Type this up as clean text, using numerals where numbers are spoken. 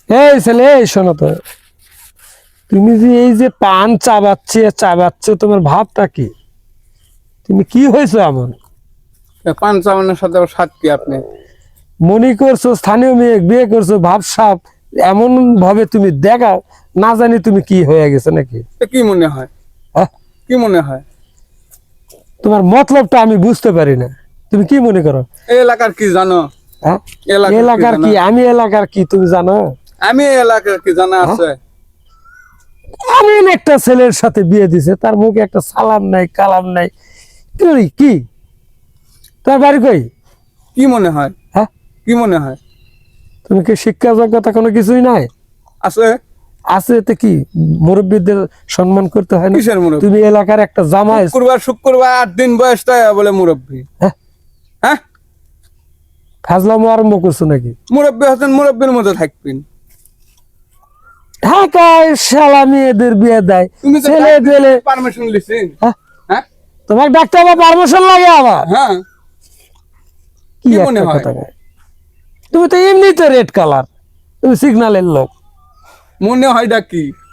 এই ছেলে, এই শোনো তো, তুমি যে এই যে পান চাবাচ্ছে তোমার ভাবটা কি? তুমি কি হয়েছো এমন? পান চাবানোর সাথে আবার সাত কি আপনি? মনে করছো স্থানীয় মেয়ে বিয়ে করছো, ভাবসাব এমন ভাবে তুমি দেখাও, না জানি তুমি কি হয়ে গেছে নাকি। কি মনে হয়? হ্যাঁ? কি মনে হয়? তোমার মতলবটা আমি বুঝতে পারি না। তুমি কি মনে করো? এই এলাকার কি জানো? হ্যাঁ? এলাকার এলাকার জানো? কি? আমি এলাকার কি তুমি জানো? আমি এই এলাকার কি জানা হ্যাঁ? আছে? এমন একটা ছেলের সাথে বিয়ে দিছে, তার মুখে একটা সালাম নাই, কালাম নাই। কি তোমার বাড়ি কই? কি মনে হয়? হ্যাঁ? কি মনে হয়? তুমি কি শিক্ষা যোগ্যতা কোনো কিছুই নাই? আছে? আছে তো কি, মুরব্বীদের সম্মান করতে হয় না? কিসের মুরব্বী? তুমি এলাকার একটা জামাই। শুক্রবার 8 দিন বয়স তাই বলে মুরব্বী? হ্যাঁ? হ্যাঁ? ফাজলামো আরম্ভ করছো নাকি? মুরব্বী হচ্ছেন, মুরব্বীর মধ্যে থাকবেন। ঢাকায় শালা মেয়েদের বিয়ে দেয়, তুমি তো ছেলে পেলে। পারমিশন লিছেন? হ্যাঁ? হ্যাঁ? তোমার ডাক্তার বা পারমিশন লাগে আবার? হ্যাঁ। কি কি একটা মনে হয়? কথা কয়। তুমি তো এমনিতে রেড কালার, তুমি সিগন্যালের লোক। মনে হয় কি?